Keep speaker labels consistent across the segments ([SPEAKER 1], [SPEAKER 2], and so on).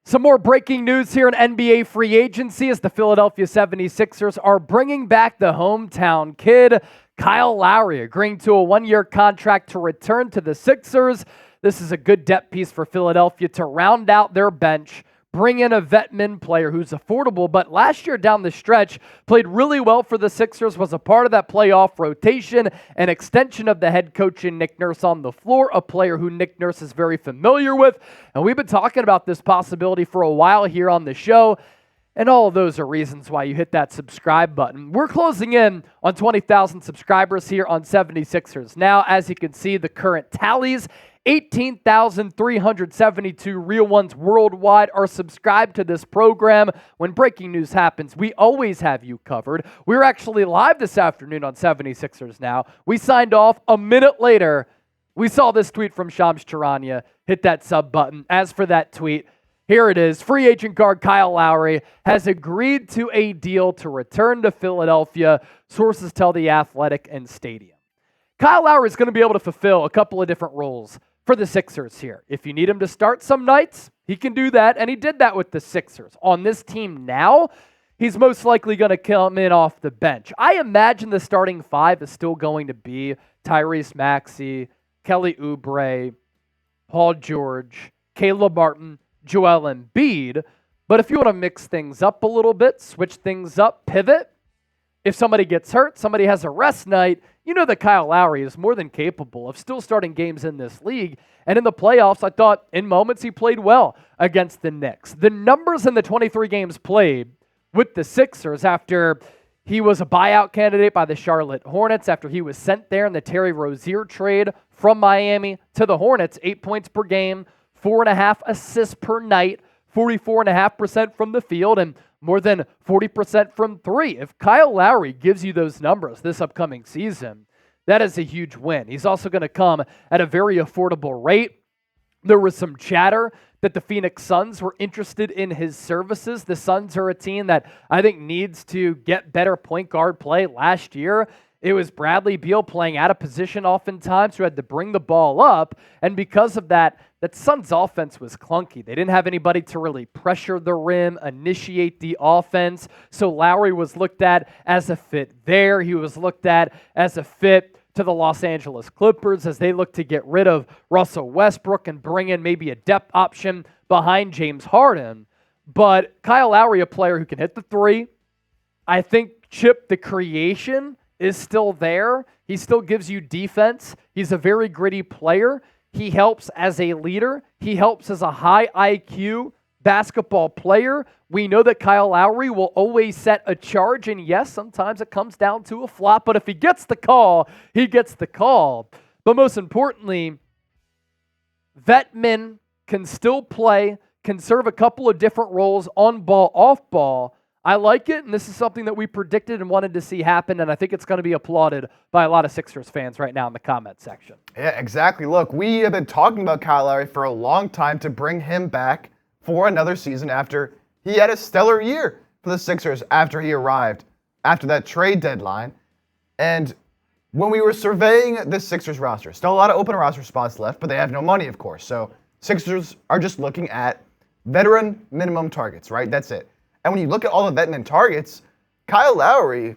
[SPEAKER 1] Some more breaking news here in NBA free agency as the Philadelphia 76ers are bringing back the hometown kid, Kyle Lowry, agreeing to a one-year contract to return to the Sixers. This is a good depth piece for Philadelphia to round out their bench, bring in a vet-min player who's affordable, but last year down the stretch played really well for the Sixers, was a part of that playoff rotation, an extension of the head coach and Nick Nurse on the floor, a player who Nick Nurse is very familiar with. And we've been talking about this possibility for a while here on the show, and all of those are reasons why you hit that subscribe button. We're closing in on 20,000 subscribers here on 76ers. Now, as you can see, the current tallies, 18,372 real ones worldwide are subscribed to this program. When breaking news happens, we always have you covered. We're actually live this afternoon on 76ers Now. We signed off a minute later. We saw this tweet from Shams Charania. Hit that sub button. As for that tweet, here it is. Free agent guard Kyle Lowry has agreed to a deal to return to Philadelphia. Sources tell The Athletic and Stadium. Kyle Lowry is going to be able to fulfill a couple of different roles for the Sixers here. If you need him to start some nights, he can do that, and he did that with the Sixers. On this team now, he's most likely going to come in off the bench. I imagine the starting five is still going to be Tyrese Maxey, Kelly Oubre, Paul George, Caleb Martin, Joel Embiid. But if you want to mix things up a little bit, switch things up, pivot, if somebody gets hurt, somebody has a rest night, you know that Kyle Lowry is more than capable of still starting games in this league. And in the playoffs, I thought in moments he played well against the Knicks. The numbers in the 23 games played with the Sixers after he was a buyout candidate by the Charlotte Hornets, after he was sent there in the Terry Rozier trade from Miami to the Hornets, 8 points per game, 4.5 assists per night, 44.5% from the field, and more than 40% from three. If Kyle Lowry gives you those numbers this upcoming season, that is a huge win. He's also going to come at a very affordable rate. There was some chatter that the Phoenix Suns were interested in his services. The Suns are a team that I think needs to get better point guard play. Last year, it was Bradley Beal playing out of position oftentimes, who had to bring the ball up, and because of that, that Suns offense was clunky. They didn't have anybody to really pressure the rim, initiate the offense, so Lowry was looked at as a fit there. He was looked at as a fit to the Los Angeles Clippers as they look to get rid of Russell Westbrook and bring in maybe a depth option behind James Harden. But Kyle Lowry, a player who can hit the three, I think Chip, the creation is still there. He still gives you defense. He's a very gritty player. He helps as a leader. He helps as a high IQ basketball player. We know that Kyle Lowry will always set a charge, and yes, sometimes it comes down to a flop, but if he gets the call, he gets the call. But most importantly, vet men can still play, can serve a couple of different roles on ball, off ball. I like it, and this is something that we predicted and wanted to see happen, and I think it's going to be applauded by a lot of Sixers fans right now in the comment section.
[SPEAKER 2] Yeah, exactly. Look, we have been talking about Kyle Lowry for a long time to bring him back for another season after he had a stellar year for the Sixers after he arrived, after that trade deadline. And when we were surveying the Sixers roster, still a lot of open roster spots left, but they have no money, of course. So Sixers are just looking at veteran minimum targets, right? That's it. And when you look at all the veteran targets, Kyle Lowry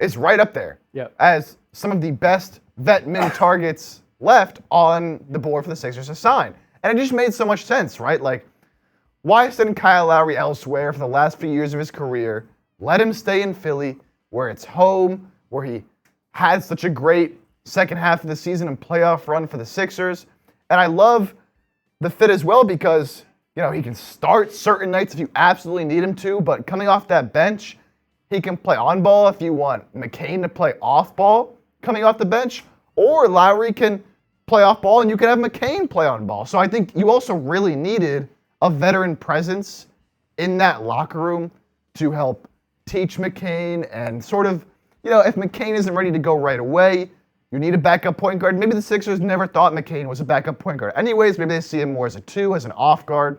[SPEAKER 2] is right up there as some of the best vet min targets left on the board for the Sixers to sign. And it just made so much sense, right? Like, why send Kyle Lowry elsewhere for the last few years of his career? Let him stay in Philly, where it's home, where he had such a great second half of the season and playoff run for the Sixers. And I love the fit as well because, you know, he can start certain nights if you absolutely need him to, but coming off that bench, he can play on ball if you want McCain to play off ball coming off the bench, or Lowry can play off ball and you can have McCain play on ball. So I think you also really needed a veteran presence in that locker room to help teach McCain and sort of, you know, if McCain isn't ready to go right away, you need a backup point guard. Maybe the Sixers never thought McCain was a backup point guard. Anyways, maybe they see him more as a two, as an off guard.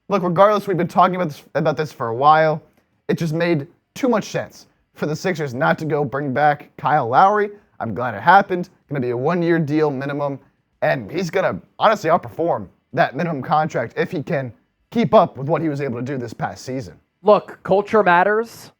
[SPEAKER 2] Look, regardless, we've been talking about this for a while. It just made too much sense for the Sixers not to go bring back Kyle Lowry. I'm glad it happened. Going to be a 1-year deal minimum, and he's going to honestly outperform that minimum contract if he can keep up with what he was able to do this past season.
[SPEAKER 1] Look, culture matters.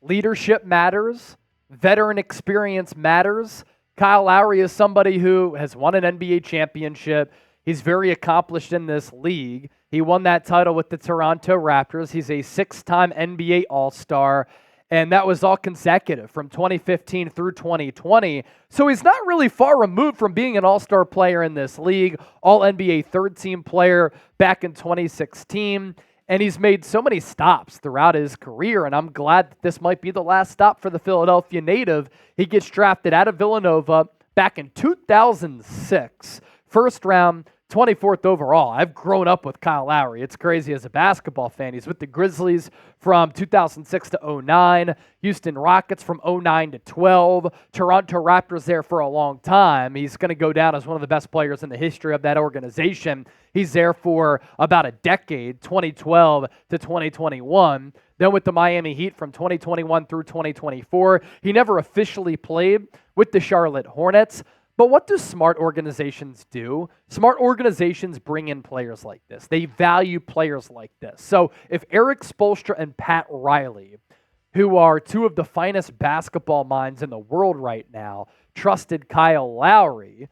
[SPEAKER 1] Leadership matters. Veteran experience matters. Kyle Lowry is somebody who has won an NBA championship. He's very accomplished in this league. He won that title with the Toronto Raptors. He's a 6-time NBA All-Star, and that was all consecutive from 2015 through 2020. So he's not really far removed from being an All-Star player in this league, All-NBA third-team player back in 2016. And he's made so many stops throughout his career, and I'm glad that this might be the last stop for the Philadelphia native. He gets drafted out of Villanova back in 2006, first round, 24th overall. I've grown up with Kyle Lowry. It's crazy as a basketball fan. He's with the Grizzlies from 2006 to 2009, Houston Rockets from 2009 to 12, Toronto Raptors there for a long time. He's going to go down as one of the best players in the history of that organization. He's there for about a decade, 2012 to 2021. Then with the Miami Heat from 2021 through 2024. He never officially played with the Charlotte Hornets. But what do smart organizations do? Smart organizations bring in players like this. They value players like this. So if Eric Spoelstra and Pat Riley, who are two of the finest basketball minds in the world right now, trusted Kyle Lowry,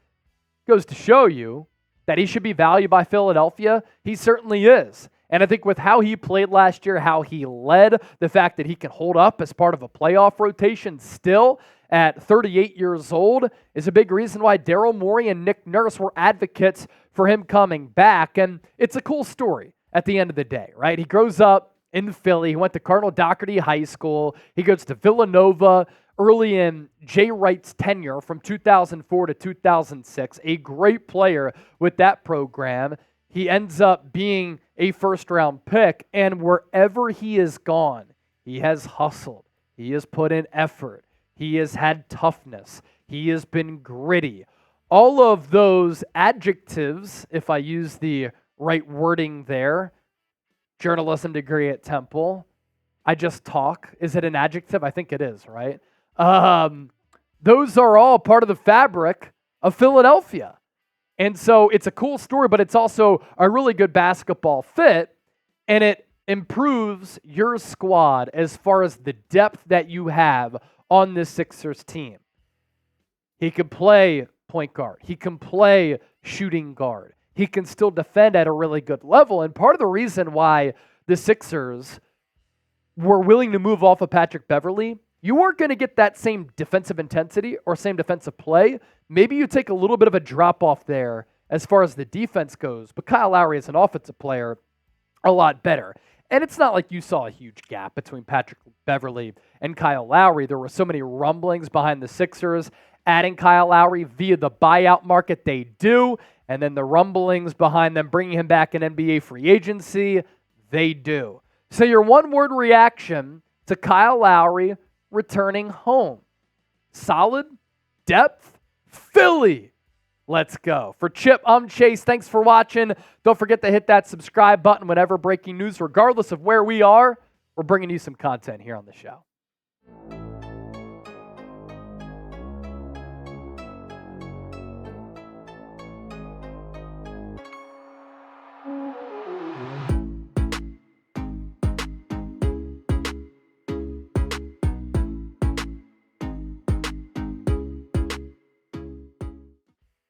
[SPEAKER 1] goes to show you that he should be valued by Philadelphia. He certainly is. And I think with how he played last year, how he led, the fact that he can hold up as part of a playoff rotation still at 38 years old is a big reason why Daryl Morey and Nick Nurse were advocates for him coming back. And it's a cool story at the end of the day, right? He grows up in Philly. He went to Cardinal Doherty High School. He goes to Villanova early in Jay Wright's tenure from 2004 to 2006. A great player with that program. He ends up being a first-round pick, and wherever he has gone, he has hustled. He has put in effort. He has had toughness. He has been gritty. All of those adjectives, if I use the right wording there, journalism degree at Temple, I just talk. Is it an adjective? I think it is, right? Those are all part of the fabric of Philadelphia. And so it's a cool story, but it's also a really good basketball fit, and it improves your squad as far as the depth that you have on this Sixers team. He can play point guard. He can play shooting guard. He can still defend at a really good level, and part of the reason why the Sixers were willing to move off of Patrick Beverley, you weren't going to get that same defensive intensity or same defensive play. Maybe you take a little bit of a drop off there as far as the defense goes, but Kyle Lowry is an offensive player a lot better. And it's not like you saw a huge gap between Patrick Beverley and Kyle Lowry. There were so many rumblings behind the Sixers adding Kyle Lowry via the buyout market. They do. And then the rumblings behind them bringing him back in NBA free agency. They do. So your one-word reaction to Kyle Lowry returning home. Solid, depth, Philly. Let's go. For Chip, I'm Chase. Thanks for watching. Don't forget to hit that subscribe button whenever breaking news, regardless of where we are. We're bringing you some content here on the show.